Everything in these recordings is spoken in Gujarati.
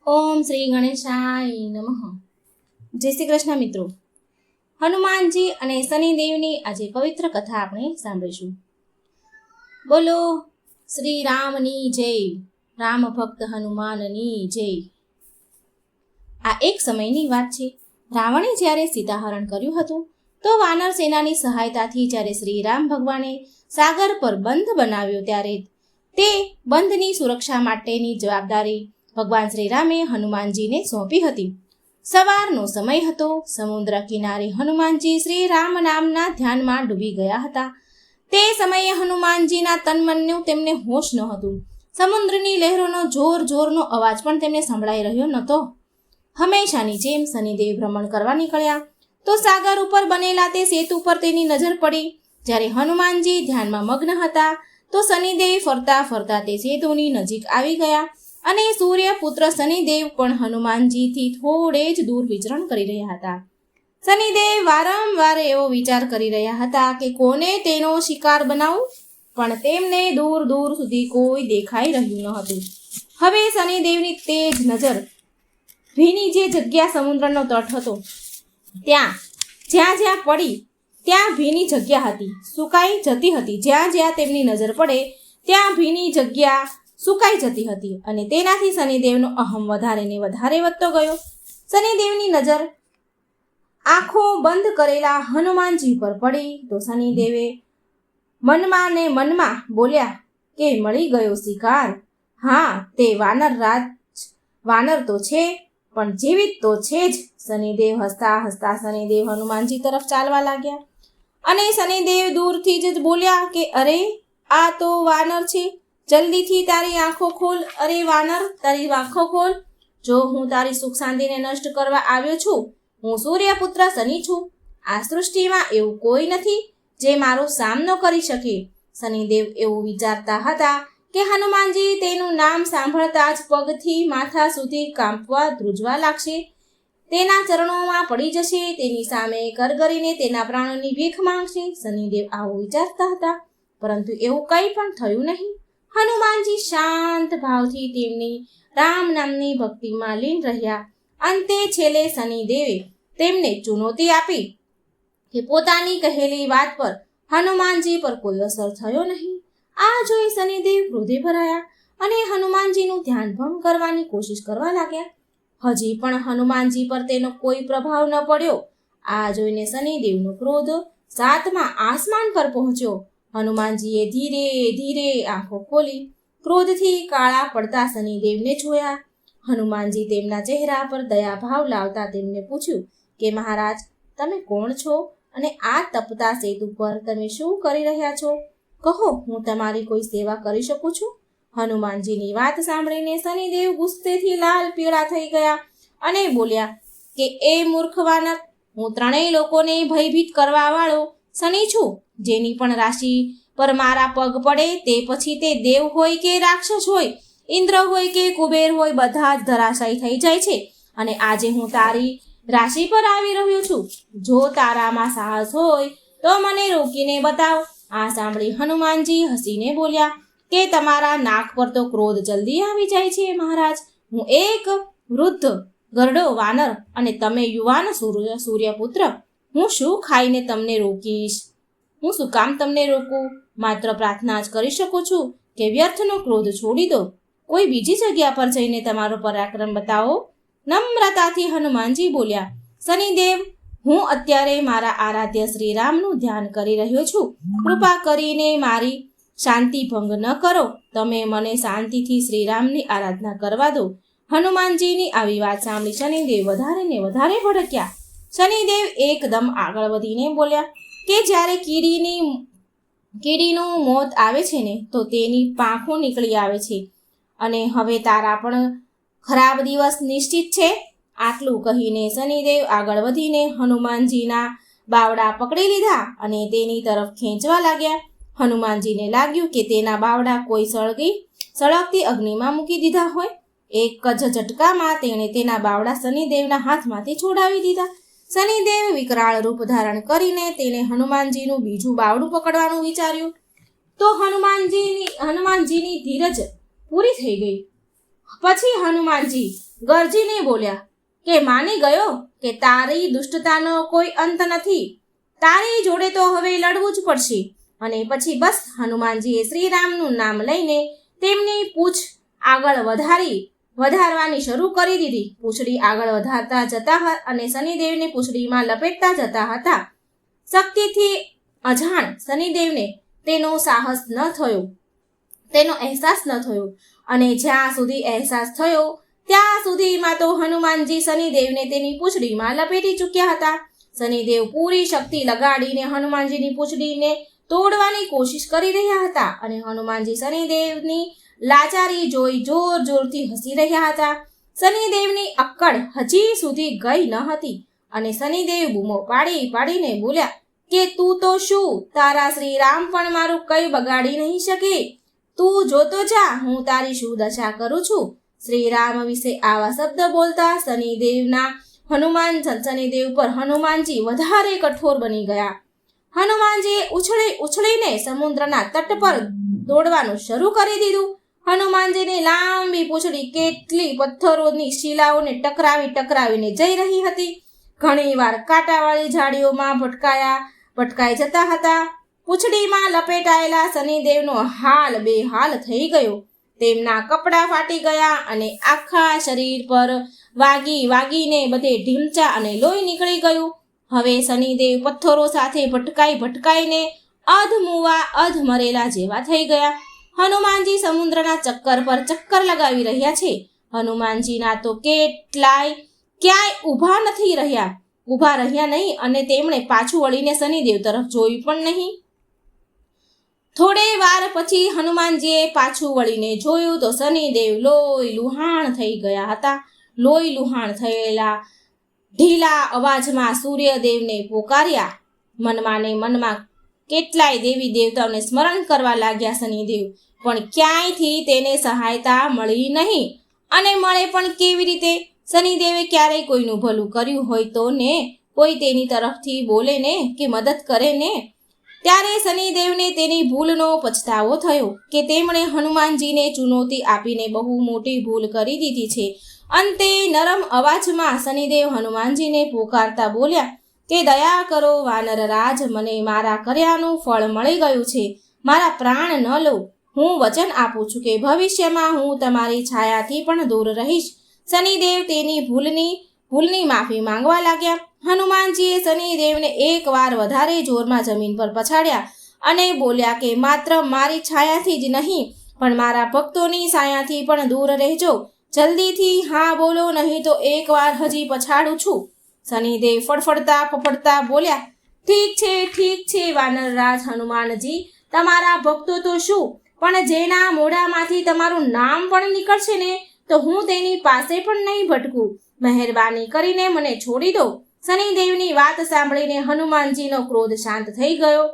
ઓમ શ્રી ગણેશાય નમઃ. જય શ્રી કૃષ્ણ મિત્રો. હનુમાનજી અને શનિદેવની આજે પવિત્ર કથા આપણે સાંભળીશું. બોલો શ્રી રામની જય, રામ ભક્ત હનુમાનની જય. આ એક સમયની વાત છે. રાવણે જ્યારે સીતાહરણ કર્યું હતું તો વાનર સેનાની સહાયતાથી જ્યારે શ્રી રામ ભગવાને સાગર પર બંધ બનાવ્યો ત્યારે તે બંધની સુરક્ષા માટેની જવાબદારી ભગવાન શ્રીરામે હનુમાનજીને સોંપી હતી. સવારનો સમય હતો. સમુદ્ર કિનારે હનુમાનજી શ્રી રામ નામના ધ્યાનમાં ડૂબી ગયા હતા. તે સમયે હનુમાનજીના તનમનનું તેમને હોશ ન હતું. સમુદ્રની લહેરોનો જોરનો અવાજ પણ તેમને સંભળાઈ રહ્યો નહોતો. હંમેશાની જેમ શનિદેવ ભ્રમણ કરવા નીકળ્યા તો સાગર ઉપર બનેલા તે સેતુ પર તેની નજર પડી. જ્યારે હનુમાનજી ધ્યાનમાં મગ્ન હતા તો શનિદેવ ફરતા ફરતા તે સેતુની નજીક આવી ગયા અને સૂર્યપુત્ર શનિદેવ પણ હનુમાનજીથી થોડે જ દૂર વિચરણ કરી રહ્યા હતા. શનિદેવ વારંવાર એવો વિચાર કરી રહ્યા હતા કે કોને તેનો શિકાર બનાવું, પણ તેમને દૂર સુધી કોઈ દેખાઈ રહ્યું ન હતું. હવે શનિદેવની તેજ નજર ભીની જે જગ્યા સમુદ્રનો તટ હતો જ્યાં પડી ત્યાં ભીની જગ્યા હતી, સુકાઈ જતી હતી. જ્યાં તેમની નજર પડે ત્યાં ભીની જગ્યા સુકાઈ જતી હતી અને તેનાથી શનિદેવનો અહમ વધારે ને વધારે વધતો ગયો. શનિદેવની નજર આંખો બંધ કરેલા હનુમાનજી પર પડી તો શનિદેવે મનમાં બોલ્યા કે મળી ગયો શિકાર. હા, તે વાનર તો છે પણ જીવિત તો છે જ. શનિદેવ હસતા શનિદેવ હનુમાનજી તરફ ચાલવા લાગ્યા અને શનિદેવ દૂરથી જ બોલ્યા કે અરે, આ તો વાનર છે. જલ્દીથી તારી આંખો ખોલ. અરે વાનર, તારી આંખો ખોલ. જો હું તારી સુખ શાંતિને નષ્ટ કરવા આવ્યો છું. હું સૂર્યપુત્ર શનિ છું. આ સૃષ્ટિમાં એવું કોઈ નથી જે મારો સામનો કરી શકે. શનિદેવ એવું વિચારતા હતા કે હનુમાનજી તેનું નામ સાંભળતા જ પગથી માથા સુધી કાંપવા ધ્રુજવા લાગશે, તેના ચરણોમાં પડી જશે, તેની સામે કરગરીને તેના પ્રાણોની ભીખ માંગશે. શનિદેવ આવું વિચારતા હતા, પરંતુ એવું કંઈ પણ થયું નહીં. હનુમાનજી શાંત ભાવથી તેમની રામ નામની ભક્તિમાં લીન રહ્યા. અંતે છેલ્લે શનિદેવે તેમને ચુનૌતી આપી કે પોતાની કહેલી વાત પર હનુમાનજી પર કોઈ અસર થયો નહીં. આ જોઈ શનિદેવ ક્રોધે ભરાયા અને હનુમાનજીનું ધ્યાન ભંગ કરવાની કોશિશ કરવા લાગ્યા. હજી પણ હનુમાનજી પર તેનો કોઈ પ્રભાવ ન પડ્યો. આ જોઈને શનિદેવનો ક્રોધ 7મા આસમાન પર પહોંચ્યો. હનુમાનજીએ ધીરે આંખો ખોલી ક્રોધથી કાળા પડતા શનિદેવને જોયા. હનુમાનજી તેમના ચહેરા પર દયાભાવ લાવતા તેમને પૂછ્યું કે મહારાજ, તમે કોણ છો અને આ તપતા સેતુ પર તમે શું કરી રહ્યા છો? કહો, હું તમારી કોઈ સેવા કરી શકું છું? હનુમાનજીની વાત સાંભળીને શનિદેવ ગુસ્સેથી લાલ પીળા થઈ ગયા અને બોલ્યા કે એ મૂર્ખ વાનર, હું 3 લોકોને ભયભીત કરવા વાળો શનિ છું. જેની પણ રાશિ પર મારા પગ પડે તે પછી તે દેવ હોય કે રાક્ષસ હોય, ઇન્દ્ર હોય કે કુબેર હોય, બધા જ ધરાશાયી થઈ જાય છે. અને આજે હું તારી રાશિ પર આવી રહ્યો છું. જો તારામાં સાહસ હોય તો મને રોકીને બતાવ. આ સાંભળી હનુમાનજી હસીને બોલ્યા કે તમારા નાક પર તો ક્રોધ જલ્દી આવી જાય છે મહારાજ. હું એક વૃદ્ધ ગરડો વાનર અને તમે યુવાન સૂર્યપુત્ર. હું શું ખાઈને તમને રોકીશ? હું શું કામ તમને રોકું? માત્ર પ્રાર્થના જ કરી શકું છું કે વ્યર્થનો ક્રોધ છોડી દો. કોઈ બીજી જગ્યા પર જઈને તમારો પરાક્રમ બતાવો. નમ્રતાથી હનુમાનજી બોલ્યા, શનિદેવ, હું અત્યારે મારા આરાધ્ય શ્રી રામનું ધ્યાન કરી રહ્યો છું. કૃપા કરીને મારી શાંતિ ભંગ ન કરો. તમે મને શાંતિથી શ્રીરામની આરાધના કરવા દો. હનુમાનજીની આવી વાત સાંભળી શનિદેવ વધારે ને વધારે ભડક્યા. શનિદેવ એકદમ આગળ વધીને બોલ્યા કે જ્યારે કીડીનું મોત આવે છે ને તો તેની પાંખો નીકળી આવે છે અને હવે તારા પણ ખરાબ દિવસ નિશ્ચિત છે. આટલું કહીને શનિદેવ આગળ વધીને હનુમાનજીના બાવડા પકડી લીધા અને તેની તરફ ખેંચવા લાગ્યા. હનુમાનજીને લાગ્યું કે તેના બાવડા કોઈ સળગતી અગ્નિમાં મૂકી દીધા હોય. એક જ ઝટકામાં તેણે તેના બાવડા શનિદેવના હાથમાંથી છોડાવી દીધા. શનિદેવ વિકરાળ રૂપ ધારણ કરીને તેણે હનુમાનજીનું બીજું બાવડું પકડવાનું વિચાર્યું તો હનુમાનજીની ધીરજ પૂરી થઈ ગઈ. પછી હનુમાનજી ગરજીને બોલ્યા કે માની ગયો કે તારી દુષ્ટતાનો કોઈ અંત નથી, તારી જોડે તો હવે લડવું જ પડશે. અને પછી બસ હનુમાનજીએ શ્રીરામનું નામ લઈને તેમની પૂંછ આગળ વધારવાની શરૂ કરી દીધી. પૂંછડી આગળ વધારતા જતા અને શનિદેવને પૂંછડીમાં લપેટતા જતા હતા. શક્તિથી અજાણ શનિદેવને તેનો અહેસાસ ન થયો અને જ્યાં સુધી અહેસાસ થયો ત્યાં સુધીમાં તો હનુમાનજી શનિદેવને તેની પૂંછડીમાં લપેટી ચૂક્યા હતા. શનિદેવ પૂરી શક્તિ લગાડીને હનુમાનજીની પૂંછડીને તોડવાની કોશિશ કરી રહ્યા હતા અને હનુમાનજી શનિદેવની લાચારી જોઈ જોર જોરથી હસી રહ્યા હતા. શનિદેવની અક્કડ હજી સુધી ગઈ ન હતી અને શનિદેવ બૂમો પાડીને બોલ્યા કે તું તો શું, તારા શ્રીરામ પણ મારું કંઈ બગાડી નહીં શકે. તું જોતો જા હું તારી શું દશા કરું છું. શ્રીરામ વિશે આવા શબ્દ બોલતા શનિદેવ પર હનુમાનજી વધારે કઠોર બની ગયા. હનુમાનજીએ ઉછળીને સમુદ્રના તટ પર દોડવાનું શરૂ કરી દીધું. હનુમાનજીની લાંબી પૂંછડી કેટલી પથ્થરોની શિલાઓને ટકરાવીને જઈ રહી હતી. ઘણીવાર કાંટાવાળી ઝાડીઓમાં ભટકાઈ જતા હતા. પૂંછડીમાં લપેટાયેલા શનિદેવનો હાલ બેહાલ થઈ ગયો. તેમના કપડાં ફાટી ગયા અને આખા શરીર પર વાગીને બધે ઢીમચા અને લોહી નીકળી ગયું. હવે શનિદેવ પથ્થરો સાથે ભટકાઈને અધ મરેલા જેવા થઈ ગયા. હનુમાનજી સમુદ્રના ચક્કર પર ચક્કર લગાવી રહ્યા છે. હનુમાનજીના તો ક્યાંય ઊભા રહ્યા નહીં અને તેમણે પાછું વળીને શનિદેવ તરફ જોયું પણ નહીં. થોડે વાર પછી હનુમાનજીએ પાછું વળીને જોયું તો શનિદેવ લોહી લુહાણ થઈ ગયા હતા. લોહી લુહાણ થયેલા ઢીલા અવાજમાં સૂર્યદેવને પોકાર્યા. મનમાં કેટલાય દેવી દેવતાઓને સ્મરણ કરવા લાગ્યા શનિદેવ, પણ ક્યાંયથી તેને સહાયતા મળી નહીં. અને મળે પણ કેવી રીતે? શનિદેવે ક્યારેય કોઈનું ભલું કર્યું હોય તો ને કોઈ તેની તરફથી બોલે ને કે મદદ કરે ને. ત્યારે શનિદેવને તેની ભૂલનો પછતાવો થયો કે તેમણે હનુમાનજીને ચુનૌતી આપીને બહુ મોટી ભૂલ કરી દીધી છે. અંતે નરમ અવાજમાં શનિદેવ હનુમાનજીને પોકારતા બોલ્યા કે દયા કરો વાનરરાજ, મને મારા કર્યાનું ફળ મળી ગયું છે. મારા પ્રાણ ન લો. હું વચન આપું છું કે ભવિષ્યમાં હું તમારી છાયાથી પણ દૂર રહીશ. શનિદેવ તેની ભૂલની માફી માંગવા લાગ્યા. હનુમાનજીએ શનિદેવને એકવાર વધારે જોરમાં જમીન પર પછાડ્યા અને બોલ્યા કે માત્ર મારી છાયાથી જ નહીં પણ મારા ભક્તોની છાયાથી પણ દૂર રહેજો. જલ્દીથી હા બોલો, નહીં તો એકવાર હજી પછાડું છું. શનિદેવ ફફડતા બોલ્યા ઠીક છે વાનરરાજ હનુમાનજી, તમારા ભક્તો તો શું, પણ જેના મોઢામાંથી તમારું નામ પણ નીકળશે ને તો હું તેની પાસે પણ નહીં ભટકું. મહેરબાની કરીને મને છોડી દો. શનિદેવની વાત સાંભળીને હનુમાનજીનો ક્રોધ શાંત થઈ ગયો.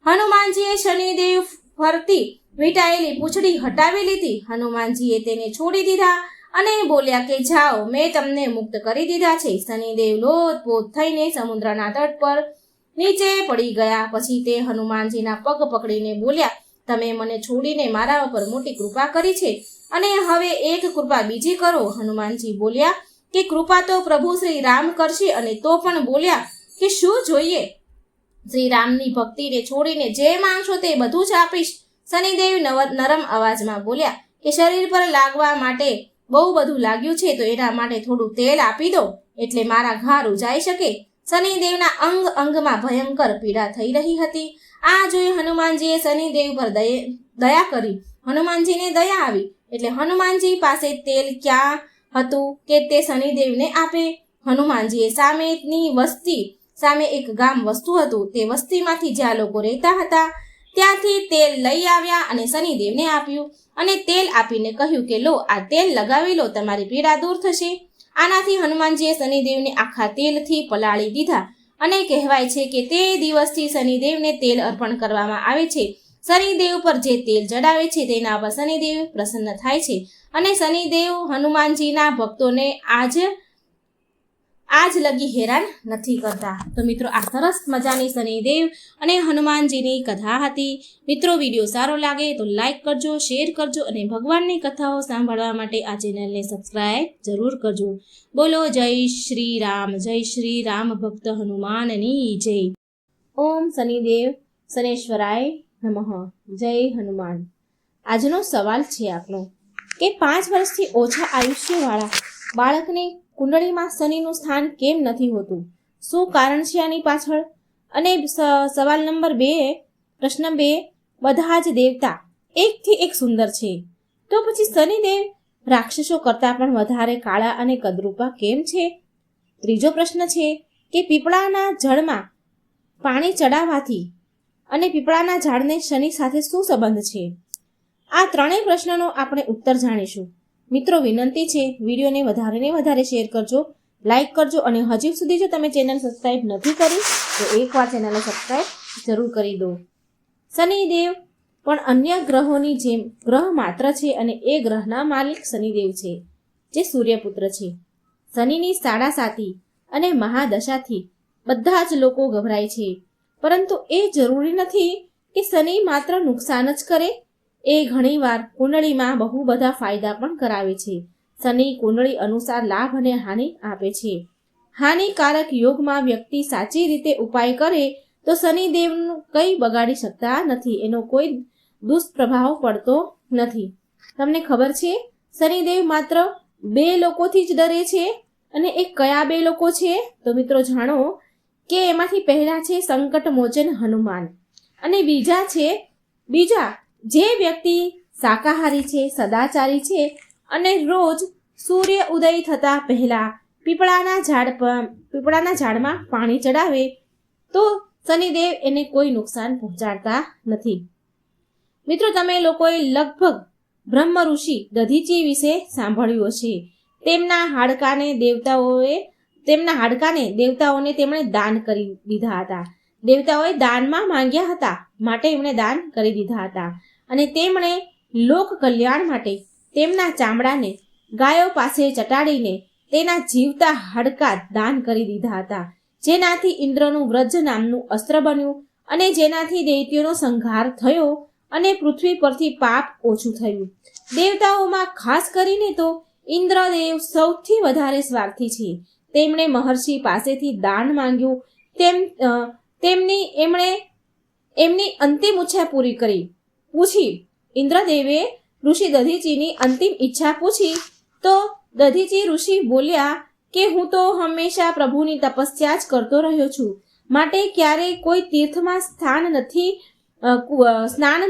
હનુમાનજીએ શનિદેવ ફરતી વીંટાયેલી પૂંછડી હટાવી લીધી. હનુમાનજીએ તેને છોડી દીધા અને બોલ્યા કે જાઓ, મેં તમને મુક્ત કરી દીધા છે. શનિદેવ લોથપોથ થઈને સમુદ્રના તટ પર નીચે પડી ગયા. પછી તે હનુમાનજીના પગ પકડીને બોલ્યા, તમે મને છોડીને મારા ઉપર મોટી કૃપા કરી છે અને હવે એક કૃપા બીજી કરો. હનુમાનજી બોલ્યા કે કૃપા તો પ્રભુ શ્રી રામ કરશે. અને તો પણ બોલ્યા કે શું જોઈએ? શ્રી રામની ભક્તિને છોડીને જે માંગશો તે બધું જ આપીશ. શનિદેવ નરમ અવાજમાં બોલ્યા કે શરીર પર લાગવા માટે બહુ બધું લાગ્યું છે તો એના માટે થોડું તેલ આપી દો એટલે મારા ઘા રૂજાઈ શકે. શનિદેવના અંગમાં ભયંકર પીડા થઈ રહી હતી. આ જોઈ હનુમાનજીએ શનિદેવ પર દયા કરી. હનુમાનજીને દયા આવી એટલે હનુમાનજી પાસે તેલ ક્યાં હતું કે તે શનિદેવને આપે. હનુમાનજીએ સામે એક ગામ વસતું હતું. તે વસ્તીમાંથી જ્યાં લોકો રહેતા હતા ત્યાંથી તેલ લઈ આવ્યા અને શનિદેવને આપ્યું અને તેલ આપીને કહ્યું કે લો, આ તેલ લગાવી લો, તમારી પીડા દૂર થશે. આનાથી હનુમાનજીએ શનિદેવને આખા તેલથી પલાળી દીધા અને કહેવાય છે કે તે દિવસથી શનિદેવને તેલ અર્પણ કરવામાં આવે છે. શનિદેવ પર જે તેલ ચડાવે છે તેના પર શનિદેવ પ્રસન્ન થાય છે અને શનિદેવ હનુમાનજીના ભક્તોને આજ લગી હેરાન નથી કરતા. તો મિત્રો આ સરસ મજાની શનિદેવ અને હનુમાનજીની કથા હતી. મિત્રો વિડીયો સારો લાગે તો લાઈક કરજો, શેર કરજો અને ભગવાનની કથાઓ સાંભળવા માટે આ ચેનલને સબસ્ક્રાઈબ જરૂર કરજો. બોલો જય શ્રી રામ ભક્ત હનુમાનની જય. ઓમ શનિદેવ શનેશ્વરાય નમઃ. જય હનુમાન. આજનો સવાલ છે આપણો કે 5 વર્ષથી ઓછા આયુષ્યવાળા બાળકની કુંડળીમાં શનિનું સ્થાન કેમ નથી હોતું? શું કારણ છે આની પાછળ? અને સવાલ નંબર 2, પ્રશ્ન 2, બધા જ દેવતા એકથી એક સુંદર છે, તો પછી શનિદેવ રાક્ષસો કરતાં પણ વધારે કાળા અને કદરૂપા કેમ છે? ત્રીજો પ્રશ્ન છે કે પીપળાના ઝાડમાં પાણી ચડાવવાથી અને પીપળાના ઝાડને શનિ સાથે શું સંબંધ છે? આ ત્રણેય પ્રશ્નનો આપણે ઉત્તર જાણીશું. મિત્રો વિનંતી છે, વિડીયોને વધારે ને વધારે શેર કરજો, લાઈક કરજો અને હજી સુધી જો તમે ચેનલ સબસ્ક્રાઈબ નથી કરી તો એકવાર ચેનલને સબસ્ક્રાઈબ જરૂર કરી દો. શનિદેવ પણ અન્ય ગ્રહોની જેમ ગ્રહ માત્ર છે અને એ ગ્રહના માલિક શનિદેવ છે, જે સૂર્યપુત્ર છે. શનિની સાડાસાતી અને મહાદશાથી બધા જ લોકો ગભરાય છે, પરંતુ એ જરૂરી નથી કે શનિ માત્ર નુકસાન જ કરે. એ ઘણીવાર કુંડળીમાં બહુ બધા ફાયદા પણ કરાવે છે. શનિ કુંડળી અનુસાર લાભ અને હાનિ આપે છે. હાનિકારક યોગમાં વ્યક્તિ સાચી રીતે ઉપાય કરે તો શનિદેવનું કંઈ બગાડી શકતા નથી, એનો કોઈ દુષ્પ્રભાવ પડતો નથી. તમને ખબર છે શનિદેવ માત્ર 2 લોકોથી જ ડરે છે, અને એ કયા 2 લોકો છે? તો મિત્રો જાણો કે એમાંથી પહેલા છે સંકટ મોચન હનુમાન, અને બીજા જે વ્યક્તિ શાકાહારી છે, સદાચારી છે અને રોજ સૂર્ય ઉદય થતા પહેલા પીપળાના ઝાડમાં પાણી ચડાવે તો શનિદેવ એને કોઈ નુકસાન પહોંચાડતા નથી. મિત્રો તમે લોકોએ લગભગ બ્રહ્મ ઋષિ દધીચી વિશે સાંભળ્યું હશે. તેમના હાડકાને દેવતાઓને તેમણે દાન કરી દીધા હતા. દેવતાઓએ દાનમાં માંગ્યા હતા, માટે એમણે દાન કરી દીધા હતા. અને તેમણે લોક કલ્યાણ માટે તેમના ચામડાને ગાયો પાસે ચટાડીને તેના જીવતા હાડકા દાન કરી દીધા હતા, જેનાથી ઇન્દ્રનું વ્રજ નામનું અસ્ત્ર બન્યું અને જેનાથી દૈત્યોનો સંહાર થયો અને પૃથ્વી પરથી પાપ ઓછું થયું. દેવતાઓમાં ખાસ કરીને તો ઇન્દ્રદેવ સૌથી વધારે સ્વાર્થી છે. તેમણે મહર્ષિ પાસેથી દાન માંગ્યું, એમની અંતિમ ઈચ્છા પૂછી. ઇન્દ્રદેવે ઋષિ દધીચીની અંતિમ ઈચ્છા પૂછી તો દધીચી ઋષિ બોલ્યા કે હું તો હંમેશા પ્રભુની તપસ્યા જ કરતો રહ્યો છું, માટે ક્યારેય કોઈ તીર્થમાં સ્નાન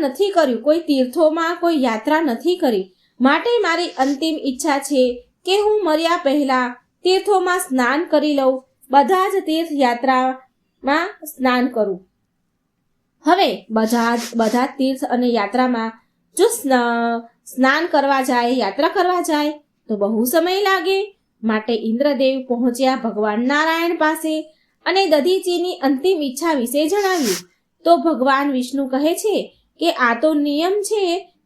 નથી કર્યું, કોઈ તીર્થોમાં કોઈ યાત્રા નથી કરી. માટે મારી અંતિમ ઈચ્છા છે કે હું મર્યા પહેલા તીર્થોમાં સ્નાન કરી લઉં, બધા જ તીર્થયાત્રામાં સ્નાન કરું. હવે બધા તીર્થ અને યાત્રામાં જો સ્નાન કરવા જાય, યાત્રા કરવા જાય તો બહુ સમય લાગે. માટે ઇન્દ્રદેવ પહોંચ્યા ભગવાન નારાયણ પાસે અને દધીચીની અંતિમ ઈચ્છા વિશે જણાવ્યું. તો ભગવાન વિષ્ણુ કહે છે કે આ તો નિયમ છે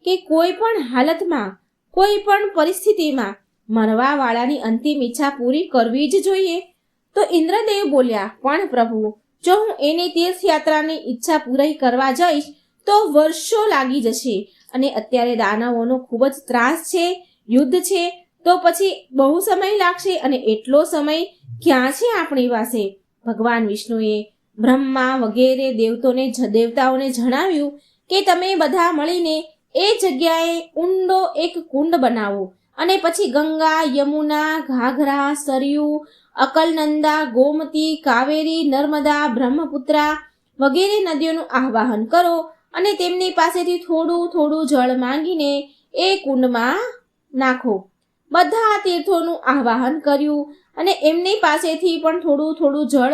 કે કોઈ પણ હાલતમાં, કોઈ પણ પરિસ્થિતિમાં મરવાવાળાની અંતિમ ઈચ્છા પૂરી કરવી જ જોઈએ. તો ઇન્દ્રદેવ બોલ્યા, પણ પ્રભુ, જો હું એની તીર્થયાત્રાની ઈચ્છા પૂરી કરવા જઈશ તો વર્ષો લાગી જશે, અને અત્યારે દાનવોનો ખૂબ જ ત્રાસ છે, યુદ્ધ છે, તો પછી બહુ સમય લાગશે, અને એટલો સમય ક્યાં છે આપણી પાસે? ભગવાન વિષ્ણુએ બ્રહ્મા વગેરે દેવતાઓને જણાવ્યું કે તમે બધા મળીને એ જગ્યાએ ઊંડો એક કુંડ બનાવો અને પછી ગંગા, યમુના, ઘાઘરા, સરયુ, અકલનંદા, ગોમતી, કાવેરી, નર્મદા, બ્રહ્મપુત્રા વગેરે નદીઓનું આવાહન કરો અને તેમની પાસેથી થોડું થોડું જળ માંગીને એ કુંડમાં નાખો. બધા તીર્થોનું આવાહન કર્યું અને એમની પાસેથી પણ થોડું થોડું જળ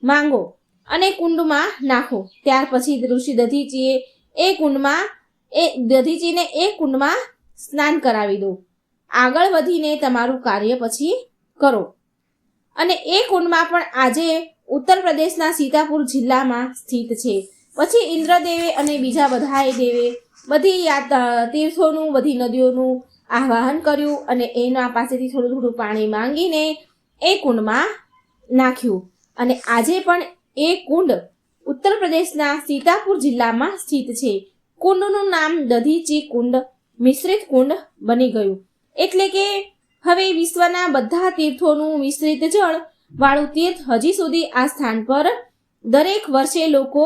માંગો અને કુંડમાં નાખો. ત્યાર પછી ઋષિ દધીચીને એ કુંડમાં સ્નાન કરાવી દો. આગળ વધીને તમારું કાર્ય પછી કરો. અને એ કુંડમાં પણ આજે ઉત્તર પ્રદેશના સીતાપુર જિલ્લામાં સ્થિત છે. પછી ઇન્દ્રદેવે અને બીજા બધાએ દેવે બધી તીર્થોનું, બધી નદીઓનું આવાહન કર્યું અને એના પાસેથી થોડું થોડું પાણી માંગીને એ કુંડમાં નાખ્યું અને આજે પણ એ કુંડ ઉત્તર પ્રદેશના સીતાપુર જિલ્લામાં સ્થિત છે. કુંડનું નામ દધીચી કુંડ મિશ્રિત કુંડ બની ગયું. એટલે કે હવે વિશ્વના બધા તીર્થોનું મિશ્રિત જળ વાળું તીર્થ હજી સુધી આ સ્થાન પર દરેક વર્ષે લોકો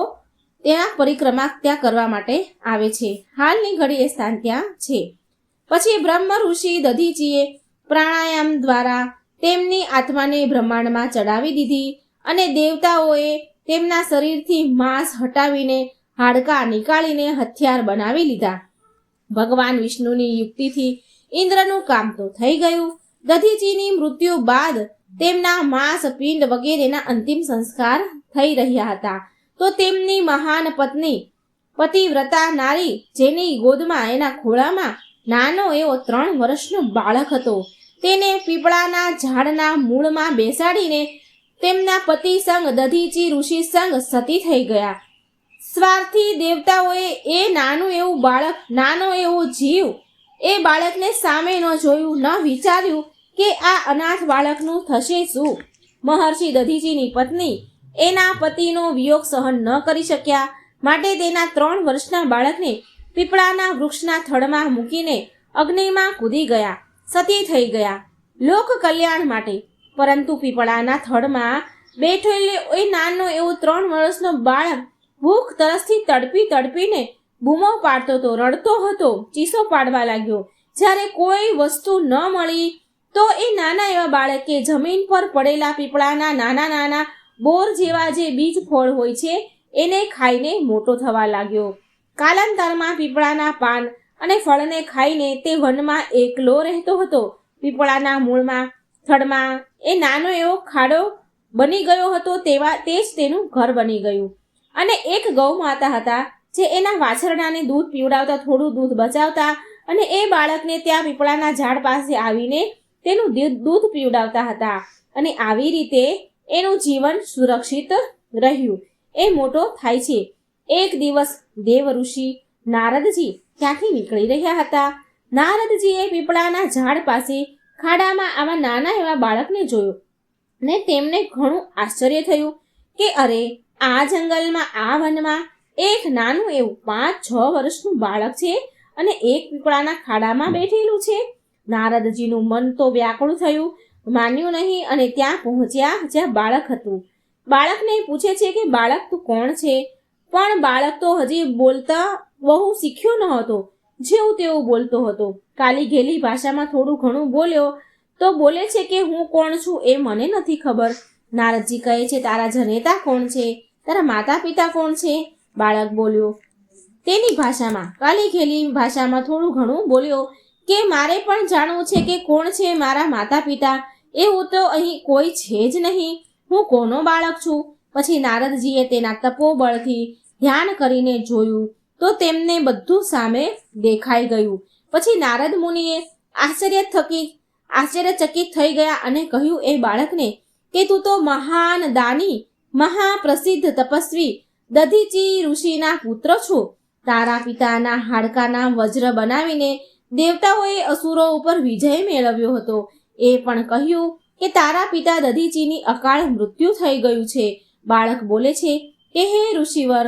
તેના પરિક્રમા ત્યાં કરવા માટે આવે છે. હાલની ઘડીએ સ્થાન ત્યાં છે. પછી બ્રહ્મ ઋષિ દધીચીએ પ્રાણાયામ દ્વારા તેમની આત્માને બ્રહ્માંડમાં ચડાવી દીધી અને દેવતાઓએ તેમના શરીરથી માંસ હટાવીને હાડકાં નીકાળીને હથિયાર બનાવી લીધા. ભગવાન વિષ્ણુની યુક્તિથી ઇન્દ્રનું કામ તો થઈ ગયું. દધીચીની મૃત્યુ બાદ તેમના માંસ પિંડ વગેરેના અંતિમ સંસ્કાર થઈ રહ્યા હતા. તો તેમની મહાન પત્ની પતિવ્રતા નારી, જેની ગોદમાં એના ખોળામાં નાનો એવો 3 વર્ષનો બાળક હતો, તેને પીપળાના ઝાડના મૂળમાં બેસાડીને તેમના પતિ સંગ દધીચી ઋષિ સંગ સતી થઈ ગયા. સ્વાર્થી દેવતાઓએ એ નાનું એવું બાળક, નાનો એવો જીવ, એ બાળકને સામે ન જોયું, ન વિચાર્યું કે આ અનાથ બાળકનું થશે શું. મહર્ષિ દધીચીની પત્ની એના પતિનો વિયોગ સહન ન કરી શક્યા, માટે તેના 3 વર્ષના બાળકને પીપળાના વૃક્ષના થડમાં મૂકીને અગ્નિમાં કૂદી ગયા, સતી થઈ ગયા લોક કલ્યાણ માટે. પરંતુ પીપળાના થડમાં બેઠેલો એ નાનો એવો 3 વર્ષનો બાળક ભૂખ તરસથી તડપીને બૂમો પાડતો હતો, રડતો હતો, ચીસો પાડવા લાગ્યો. જ્યારે કોઈ વસ્તુ ન મળી તો એ નાના એવા બાળકે જમીન પર પડેલા પીપળાના નાના નાના બોર જેવા જે બીજ ફળ હોય છે એને ખાઈને મોટો થવા લાગ્યો. કાલાંતરમાં પીપળાના પાન અને ફળને ખાઈને તે વનમાં એકલો રહેતો હતો. પીપળાના મૂળમાં થડમાં એ નાનો એવો ખાડો બની ગયો હતો, તે જ તેનું ઘર બની ગયું. અને એક ગૌ માતા હતા જે એના વાછરડાને દૂધ પીવડાવતા, થોડું દૂધ બચાવતા અને એ બાળકને ત્યાં પીપળાના ઝાડ પાસે આવીને તેનું દૂધ પીવડાવતા હતા. અને આવી રીતે એનું જીવન સુરક્ષિત રહ્યું. એ મોટો થાય છે. એક દિવસ દેવ ઋષિ નારદજી ત્યાંથી નીકળી રહ્યા હતા. નારદજીએ પીપળાના ઝાડ પાસે ખાડામાં આવા નાના એવા બાળકને જોયો ને તેમને ઘણું આશ્ચર્ય થયું કે અરે, આ જંગલમાં, આ વનમાં એક નાનું એવું 5-6 વર્ષનું બાળક છે અને એક પીપળાના ખાડામાં બેઠેલું છે. નારદજીનું મન તો વ્યાકુળ થયું, માન્યું નહીં અને ત્યાં પહોંચ્યા જ્યાં બાળક હતું. બાળકને પૂછે છે કે બાળક તું કોણ છે? પણ બાળક તો હજી બોલતા બહુ શીખ્યો ન હતો, જેવું તેવું બોલતો હતો. કાલી ઘેલી ભાષામાં થોડું ઘણું બોલ્યો તો બોલે છે કે હું કોણ છું એ મને નથી ખબર. નારદજી કહે છે તારા જનેતા કોણ છે? તારા માતા પિતા કોણ છે? બાળક બોલ્યો તેની ભાષામાં, કાલી ઘેલી ભાષામાં થોડું ઘણું બોલ્યો કે મારે પણ જાણવું છે કે કોણ છે મારા માતા પિતા. એવું તો અહીં કોઈ છે જ નહીં, હું કોનો બાળક છું? પછી નારદજીએ તેના તપોબળથી ધ્યાન કરીને જોયું તો તેમને બધું સામે દેખાઈ ગયું. પછી નારદ મુનિએ આશ્ચર્યચકિત થઈ ગયા અને કહ્યું એ બાળકને કે તું તો મહાન દાની, મહાપ્રસિદ્ધ તપસ્વી દધીચી ઋષિના પુત્ર છો. તારા પિતાના હાડકાના વજ્ર બનાવીને દેવતાઓએ અસુરો ઉપર વિજય મેળવ્યો હતો. એ પણ કહ્યું કે તારા પિતા દધીચીની અકાળ મૃત્યુ થઈ ગયું છે. બાળક બોલે છે કે હે ઋષિવર,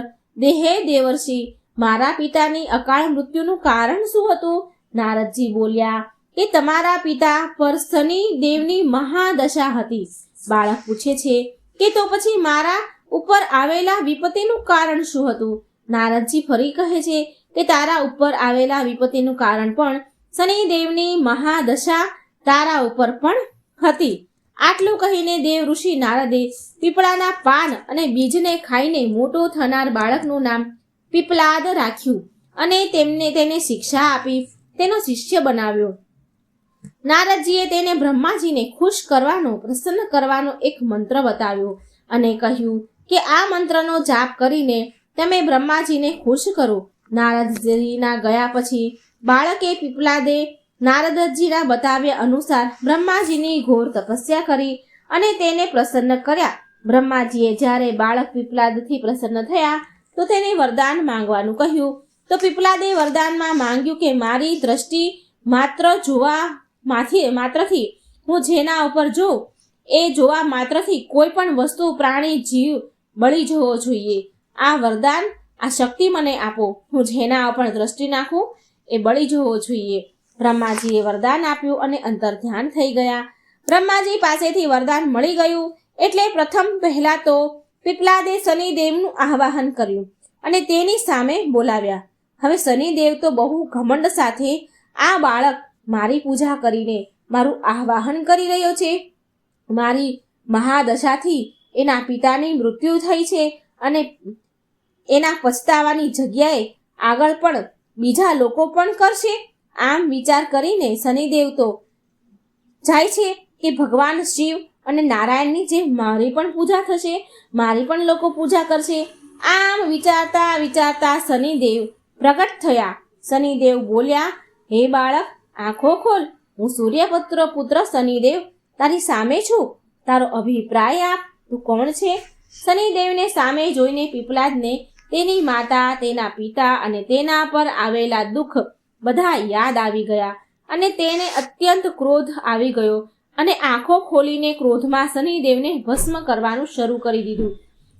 હે દેવર્ષિ, મારા પિતાની અકાળ મૃત્યુનું કારણ શું હતું? નારદજી બોલ્યા કે તમારા પિતા પર શનિ દેવની મહાદશા હતી. બાળક પૂછે છે કે તો પછી મારા ઉપર આવેલા વિપત્તિનું કારણ શું હતું? નારદજી ફરી કહે છે કે તારા ઉપર આવેલા વિપત્તિનું કારણ પણ શનિદેવની મહાદશા તારા ઉપર પણ હતી. આટલું કહીને દેવ ઋષિ નારદે પીપળાના પાન અને બીજને ખાઈને મોટો થનાર બાળકનું નામ પીપલાદ રાખ્યું અને તેને શિક્ષા આપી તેનો શિષ્ય બનાવ્યો. નારદજીએ તેને બ્રહ્માજીને ખુશ કરવાનો, પ્રસન્ન કરવાનો એક મંત્ર બતાવ્યો અને કહ્યું કે આ મંત્રનો જાપ કરીને તમે બ્રહ્માજીને ખુશ કરો. નારદજીના ગયા પછી બાળકે પીપલાદે નારદજીના બતાવ્યા અનુસાર બ્રહ્માજીની ઘોર તપસ્યા કરી અને તેને પ્રસન્ન કર્યા. બ્રહ્માજીએ જ્યારે બાળક પીપલાદથી પ્રસન્ન થયા તો તેને વરદાન માંગવાનું કહ્યું. તો પીપલાદે વરદાનમાં માંગ્યું કે મારી દ્રષ્ટિ માત્રથી હું જેના ઉપર જોઉં એ જોવા માત્રથી કોઈ પણ વસ્તુ, પ્રાણી, જીવ બળી જવો જોઈએ. આ વરદાન, આ શક્તિ મને આપો. હું જેના ઉપર દ્રષ્ટિ નાખું એ બળી જવો જોઈએ. બ્રહ્માજીએ વરદાન આપ્યું અને અંતર ધ્યાન થઈ ગયા. બ્રહ્માજી પાસેથી વરદાન મળી ગયું એટલે પ્રથમ પહેલા તો પીપલાદે શનિદેવનું આવાહન કર્યું અને તેની સામે બોલાવ્યા. હવે શનિદેવ તો બહુ ઘમંડ સાથે, આ બાળક મારી પૂજા કરીને મારું આવાહન કરી રહ્યો છે. મારી મહાદશાથી એના પિતાની મૃત્યુ થઈ છે અને એના પછતાવાની જગ્યાએ આગળ પણ બીજા લોકો પણ કરશે. આમ વિચાર કરીને શનિદેવ તો જાય છે કે ભગવાન શિવ અને નારાયણની જે મારી પણ પૂજા થશે, મારી પણ લોકો પૂજા કરશે. આમ વિચારતા વિચારતા શનિદેવ પ્રગટ થયા. શનિદેવ બોલ્યા, હે બાળક, આંખો ખોલ. હું સૂર્યપુત્ર શનિદેવ તારી સામે છું. તારો અભિપ્રાય આપ. તું કોણ છે? શનિદેવને સામે જોઈને પીપલાદને તેની માતા, તેના પિતા અને તેના પર આવેલા દુઃખ બધા યાદ આવી ગયા અને તેને અત્યંત ક્રોધ આવી ગયો અને આંખો ખોલીને ક્રોધમાં શનિદેવને ભસ્મ કરવાનું શરૂ કરી દીધું.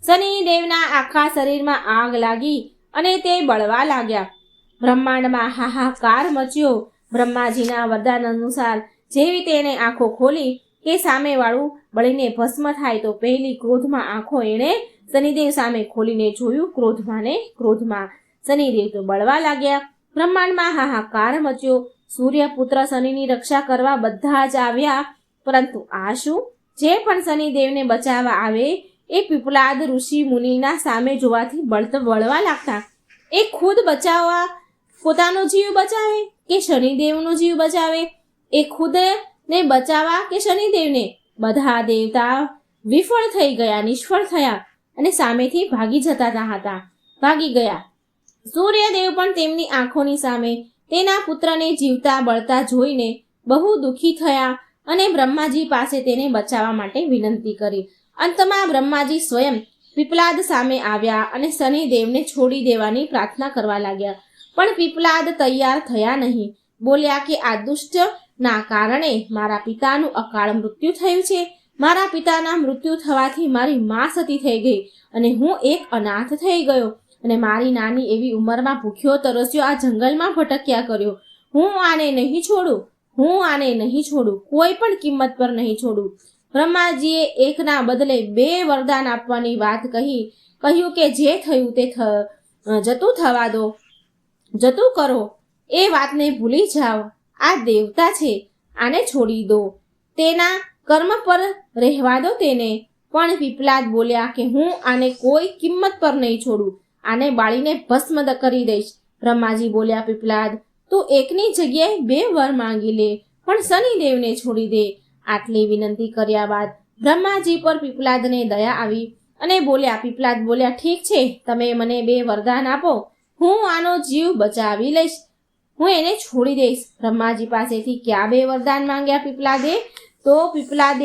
શનિદેવના આખા શરીરમાં આગ લાગી અને તે બળવા લાગ્યા. બ્રહ્માંડમાં હાહાકાર મચ્યો. બ્રહ્માજીના વરદાન અનુસાર જેવી તેને આંખો ખોલી કે સામેવાળું બળીને ભસ્મ થાય તો પહેલી ક્રોધમાં આંખો એણે શનિદેવ સામે ખોલીને જોયું. ક્રોધમાં શનિદેવ તો બળવા લાગ્યા. બ્રહ્માંડમાં હાહાકાર મચ્યો. સૂર્યપુત્ર શનિની રક્ષા કરવા બધા જ આવ્યા, પરંતુ આ શું? જે પણ શનિદેવને બચાવવા આવે એ પીપલાદ ઋષિ મુનિના સામે જોવાથી બળવા લાગતા. એ ખુદ બચાવવા પોતાનો જીવ બચાવે કે શનિદેવનો જીવ બચાવે? એ ખુદને બચાવવા કે શનિદેવને? બધા દેવતા વિફળ થઈ ગયા, નિષ્ફળ થયા અને સામેથી ભાગી ગયા. સૂર્યદેવ પણ તેમની આંખોની સામે તેના પુત્રને જીવતા બળતા જોઈને બહુ દુઃખી થયા અને બ્રહ્માજી પાસે તેને બચાવવા માટે વિનંતી કરી. અંતમાં બ્રહ્માજી સ્વયં પીપલાદ સામે આવ્યા અને શનિદેવને છોડી દેવાની પ્રાર્થના કરવા લાગ્યા. પણ પીપલાદ તૈયાર થયા નહીં. બોલ્યા કે આ દુષ્ટના કારણે મારા પિતાનું અકાળ મૃત્યુ થયું છે. મારા પિતાના મૃત્યુ થવાથી મારી મા સતી થઈ ગઈ અને હું એક અનાથ થઈ ગયો અને મારી નાની એવી ઉંમરમાં ભૂખ્યો તરસ્યો આ જંગલમાં ભટક્યા કર્યો. હું આને નહીં છોડું, કોઈ પણ કિંમત પર નહીં છોડું. બ્રહ્માજીએ એકના બદલે 2 વરદાન આપવાની વાત કહ્યું કે જે થયું તે જતું થવા દો, જતું કરો. એ વાતને ભૂલી જાઓ. આ દેવતા છે, આને છોડી દો, તેના કર્મ પર રહેવા દો તેને. પણ પીપલાદ બોલ્યા કે હું આને કોઈ કિંમત પર નહીં છોડું, આને બાળીને ભસ્મ કરી દઈશ. બ્રહ્માજી બોલ્યા, પીપલાદ, તું એકની જગ્યાએ 2 વર માંગી લે, પણ શનિદેવને છોડી દે. આટલી વિનંતી કર્યા બાદ બ્રહ્માજી પર પીપલાદને દયા આવી અને પીપલાદ બોલ્યા, ઠીક છે, તમે મને 2 વરદાન આપો, હું આનો જીવ બચાવી લઈશ, હું એને છોડી દઈશ. બ્રહ્માજી પાસેથી ક્યાં 2 વરદાન માંગ્યા પીપલાદે? તો પીપલાદ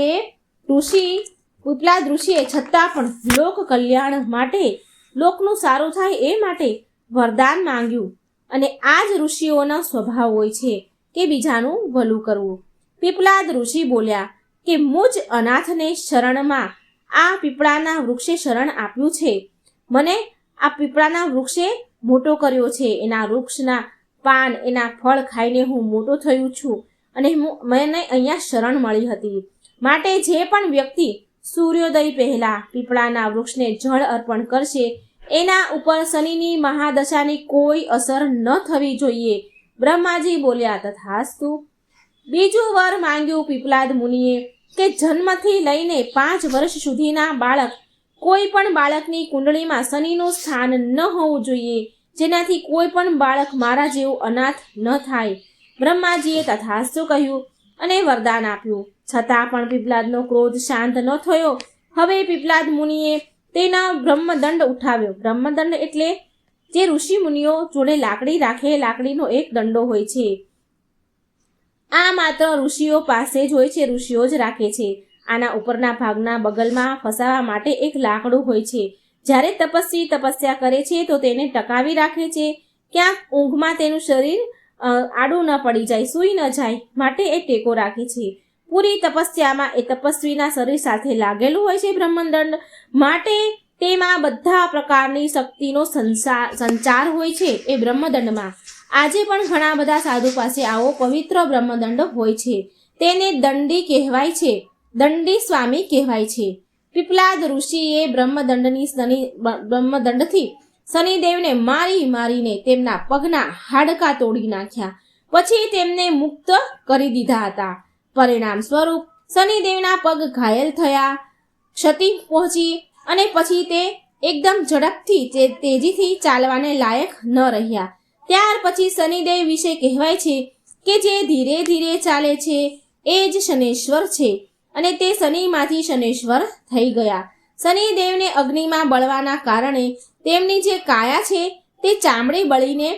ઋષિએ છતાં પણ લોક કલ્યાણ માટે, લોકનું સારું થાય એ માટે વરદાન માંગ્યું. અને આ જ ઋષિઓનો સ્વભાવ હોય છે કે બીજાનું ભલું કરવું. પીપલાદ ઋષિ બોલ્યા કે મુજ અનાથને શરણમાં આ પીપળાના વૃક્ષે શરણ આપ્યું છે. મને આ પીપળાના વૃક્ષે મોટો કર્યો છે. એના વૃક્ષના પાન, એના ફળ ખાઈને હું મોટો થયું છું અને મને અહીંયા શરણ મળી હતી. માટે જે પણ વ્યક્તિ સૂર્યોદય પહેલા પીપળાના વૃક્ષને જળ અર્પણ કરશે એના ઉપર શનિની મહાદશાની કોઈ અસર ન થવી જોઈએ. બ્રહ્માજી બોલ્યા, તથાસ્તુ. બીજું વર માંગ્યું પીપલાદ મુનિએ કે જન્મથી લઈને 5 વર્ષ સુધીના બાળક, કોઈ પણ બાળકની કુંડળીમાં શનિનું સ્થાન ન હોવું જોઈએ, જેનાથી કોઈ પણ બાળક મારા જેવું અનાથ ન થાય. બ્રહ્માજીએ તથાસ્તુ કહ્યું અને વરદાન આપ્યું. છતાં પણ પીપલાદનો ક્રોધ શાંત ન થયો. હવે પીપલાદ મુનિએ તેના બ્રહ્મદંડ ઉઠાવ્યો. બ્રહ્મદંડ એટલે જે ઋષિ મુનિઓ જોડે લાકડી રાખે, લાકડીનો એક દંડો હોય છે. આ માત્ર ઋષિઓ પાસે જ હોય છે, ઋષિઓ જ રાખે છે. આના ઉપરના ભાગના બગલમાં ફસાવા માટે એક લાકડું હોય છે. જ્યારે તપસ્વી તપસ્યા કરે છે તો તેને ટકાવી રાખે છે. ક્યાંક ઊંઘમાં તેનું શરીર આડું ન પડી જાય, સૂઈ ન જાય, માટે એ ટેકો રાખે છે. પૂરી તપસ્યામાં એ તપસ્વીના શરીર સાથે લાગેલું હોય છે બ્રહ્મદંડ, માટે તેમાં બધા પ્રકારની શક્તિનો સંચાર હોય છે એ બ્રહ્મદંડમાં. આજે પણ ઘણા બધા સાધુ પાસે આવો પવિત્ર બ્રહ્મદંડ હોય છે. તેને દંડી કહેવાય છે, દંડી સ્વામી કહેવાય છે. પીપલાદ ઋષિએ બ્રહ્મદંડથી શનિદેવને મારી મારીને તેમના પગના હાડકાં તોડી નાખ્યા, પછી તેમને મુક્ત કરી દીધા હતા. પરિણામ સ્વરૂપ શનિદેવના પગ ઘાયલ થયા, ક્ષતિ પહોંચી અને પછી તે એકદમ ઝડપથી તેજીથી ચાલવાને લાયક ન રહ્યા. ત્યાર પછી શનિદેવ વિશે કહેવાય છે કે જે ધીરે ધીરે ચાલે છે એ જ શનેશ્વર છે અને તે શનિમાંથી શનેશ્વર થઈ ગયા. શનિદેવને અગ્નિમાં બળવાના કારણે તેમની જે કાયા છે તે ચામડી બળીને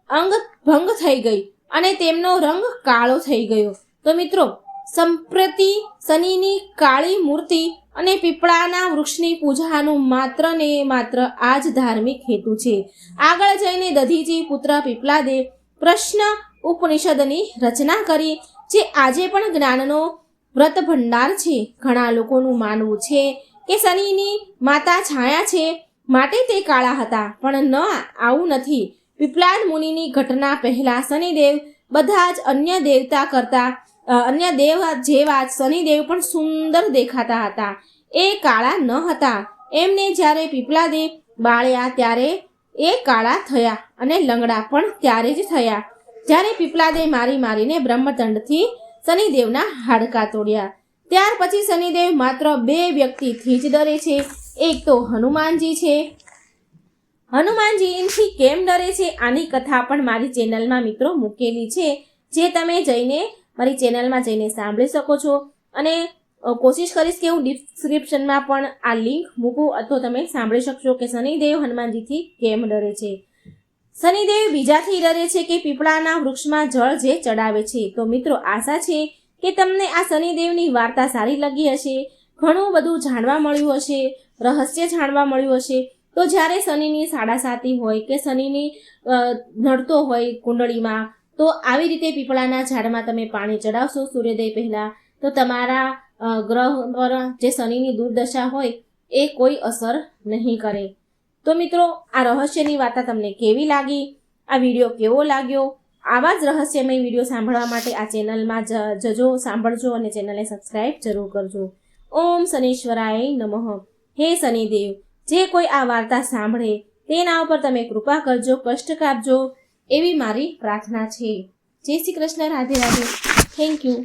અંગ ભંગ થઈ ગઈ અને તેમનો રંગ કાળો થઈ ગયો. તો મિત્રો, સંપ્રતિ શનિની કાળી મૂર્તિ અને પીપળાના વૃક્ષની પૂજાનું માત્ર ને માત્ર આ જ ધાર્મિક હેતુ છે. આગળ જઈને દધીજી પુત્ર પીપલાદે પ્રશ્ન ઉપનિષદની રચના કરી, જે આજે પણ જ્ઞાનનો વ્રત ભંડાર છે. ઘણા લોકોનું માનવું છે કે શનિની માતા છાયા છે માટે તે કાળા હતા, પણ ન, આવું નથી. પીપલાદ મુનિની ઘટના પહેલા શનિદેવ બધા જ અન્ય દેવતા કરતા અન્ય દેવ જેવા જ શનિદેવ પણ સુંદર દેખાતા હતા. એ કાળા ન હતા. એમને જ્યારે પીપલાદે બાળ્યા ત્યારે એ કાળા થયા અને લંગડા પણ ત્યારે જ થયા જ્યારે પીપલાદે મારી મારીને બ્રહ્મદંડથી શનિદેવના હાડકાં તોડ્યા. ત્યાર પછી શનિદેવ માત્ર 2 વ્યક્તિથી જ ડરે છે. એક તો હનુમાનજી છે. હનુમાનજીથી કેમ ડરે છે આની કથા પણ મારી ચેનલમાં મિત્રો મૂકેલી છે, જે તમે જઈને મારી ચેનલમાં જઈને સાંભળી શકો છો. અને કોશિશ કરીશ કે હું ડિસ્ક્રિપ્શનમાં પણ આ લિંક મૂકું, અથવા તમે સાંભળી શકશો કે શનિદેવ હનુમાનજીથી કેમ ડરે છે. શનિદેવ બીજાથી ડરે છે કે પીપળાના વૃક્ષમાં જળ જે ચડાવે છે. તો મિત્રો, આશા છે કે તમને આ શનિદેવની વાર્તા સારી લાગી હશે, ઘણું બધું જાણવા મળ્યું હશે, રહસ્ય જાણવા મળ્યું હશે. તો જ્યારે શનિની સાડાસાતી હોય કે શનિની નડતો હોય કુંડળીમાં, તો આવી રીતે પીપળાના ઝાડમાં તમે પાણી ચડાવશો સૂર્યોદય પહેલાં, તો તમારા ગ્રહ પર જે શનિની દુર્દશા હોય એ કોઈ અસર નહીં કરે. તો મિત્રો, આ રહસ્યની વાર્તા તમને કેવી લાગી? આ વિડીયો કેવો લાગ્યો? આવા જ રહસ્યમય વિડીયો સાંભળવા માટે આ ચેનલમાં જજો, સાંભળજો અને ચેનલને સબસ્ક્રાઈબ જરૂર કરજો. ઓમ શનીશ્વરાય નમઃ. હે શનિદેવ, જે કોઈ આ વાર્તા સાંભળે તેના ઉપર તમે કૃપા કરજો, કષ્ટ કાપજો, એવી મારી પ્રાર્થના છે. જય શ્રી કૃષ્ણ. રાધે રાધે. Thank you.